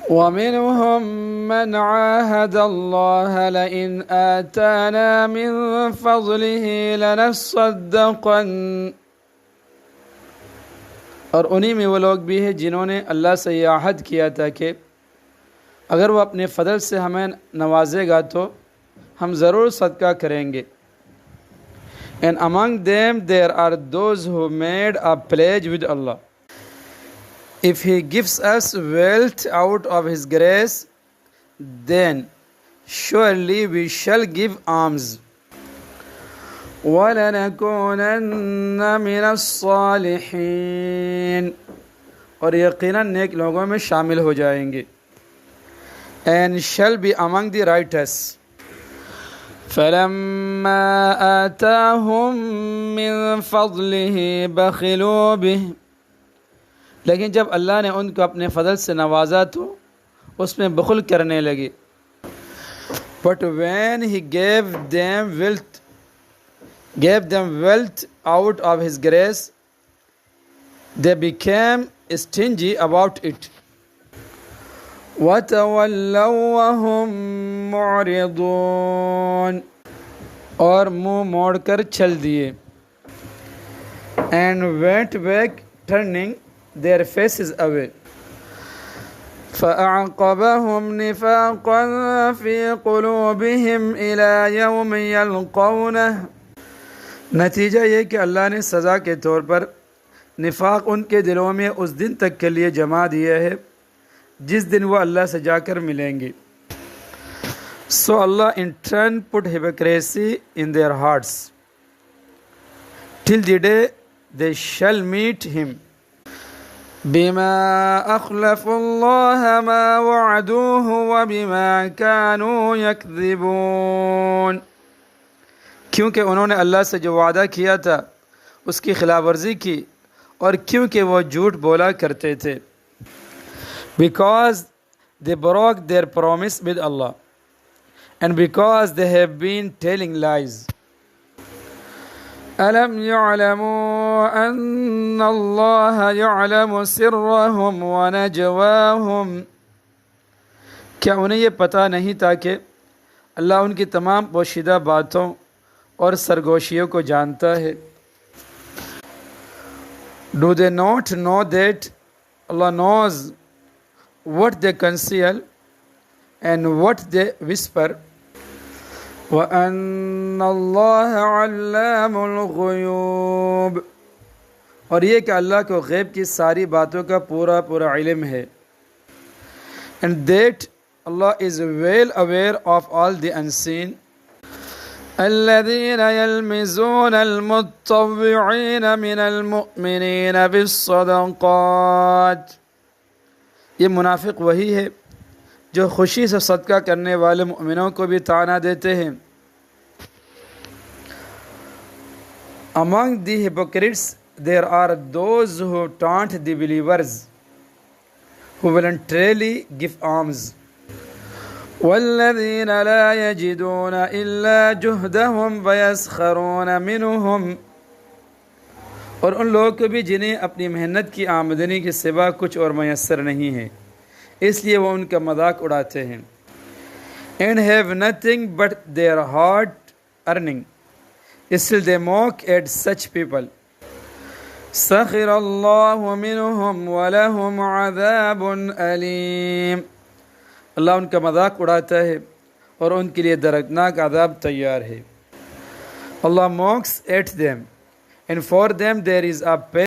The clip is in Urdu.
وَمِنْهُمْ مَنْ عَاهَدَ اللَّهَ لَئِنْ آتَانَا مِنْ فَضْلِهِ لَنَصَّدَّقَنَّ، اور انہی میں وہ لوگ بھی ہیں جنہوں نے اللہ سے یہ عہد کیا تھا کہ اگر وہ اپنے فضل سے ہمیں نوازے گا تو ہم ضرور صدقہ کریں گے. And among them there are those who made a pledge with Allah. If He gives us wealth out of His grace, then surely we shall give alms. وَلَنَكُونَنَّ مِنَ الصَّالِحِينَ، اور یقیناً نیک لوگوں میں شامل ہو جائیں گے. And shall be among the righteous. فَلَمَّا آتَاهُم مِّن فَضْلِهِ بَخِلُوا بِهِ، لیکن جب اللہ نے ان کو اپنے فضل سے نوازا تو اس میں بخل کرنے لگے. But when He gave them wealth out of His grace, they became stingy about it. وَتَوَلَّوْا وَهُمْ مُعْرِضُونَ، اور منہ موڑ کر چل دیے. And went back turning their faces away. فَأَعْقَبَهُمْ نِفَاقًا فِي قُلُوبِهِمْ إِلَى يَوْمِ يَلْقَوْنَهُ، نتیجہ یہ کہ اللہ نے سزا کے طور پر نفاق ان کے دلوں میں اس دن تک کے لیے جما دیا ہے جس دن وہ اللہ سے جا کر ملیں گے. So Allah in turn put hypocrisy in their hearts till the day they shall meet Him. بِمَا أَخْلَفُوا اللَّهَ مَا وَعَدُوهُ وَبِمَا كَانُوا يَكْذِبُونَ، کیونکہ انہوں نے اللہ سے جو وعدہ کیا تھا اس کی خلاف ورزی کی اور کیونکہ وہ جھوٹ بولا کرتے تھے. Because they broke their promise with Allah and because they have been telling lies. أَلَمْ يَعْلَمُوا أَنَّ اللَّهَ يَعْلَمُ سِرَّهُمْ وَنَجْوَاهُمْ، کیا انہیں یہ پتہ نہیں تھا کہ اللہ ان کی تمام پوشیدہ باتوں اور سرگوشیوں کو جانتا ہے. Do they not know that Allah knows what they conceal and what they whisper? وَأَنَّ اللَّهَ عَلَّامُ الْغُيُوبِ، اور یہ کہ اللہ کو غیب کی ساری باتوں کا پورا علم ہے. And that Allah is well aware of all the unseen. الَّذِينَ يَلْمِزُونَ الْمُتَّطَوِّعِينَ مِنَ الْمُؤْمِنِينَ بِالصَّدَقَاتِ، یہ منافق وہی ہے جو خوشی سے صدقہ کرنے والے مؤمنوں کو بھی طعنہ دیتے ہیں. Among the hypocrites there are those who taunt the believers who voluntarily give alms. وَالَّذِينَ لَا يَجِدُونَ إِلَّا جُهْدَهُمْ فَيَسْخَرُونَ مِنْهُمْ، اور ان لوگوں کو بھی جنہیں اپنی محنت کی آمدنی کے سوا کچھ اور میسر نہیں ہے اس لیے وہ ان کا مذاق اڑاتے ہیں. And have nothing but their hard earning, still they mock at such people. سَخِرَ اللَّهُ مِنْهُمْ وَلَهُمْ عَذَابٌ أَلِيمٌ، اللہ ان کا مذاق اڑاتا ہے اور ان کے لیے دردناک عذاب تیار ہے. Allah mocks at them and for them there is a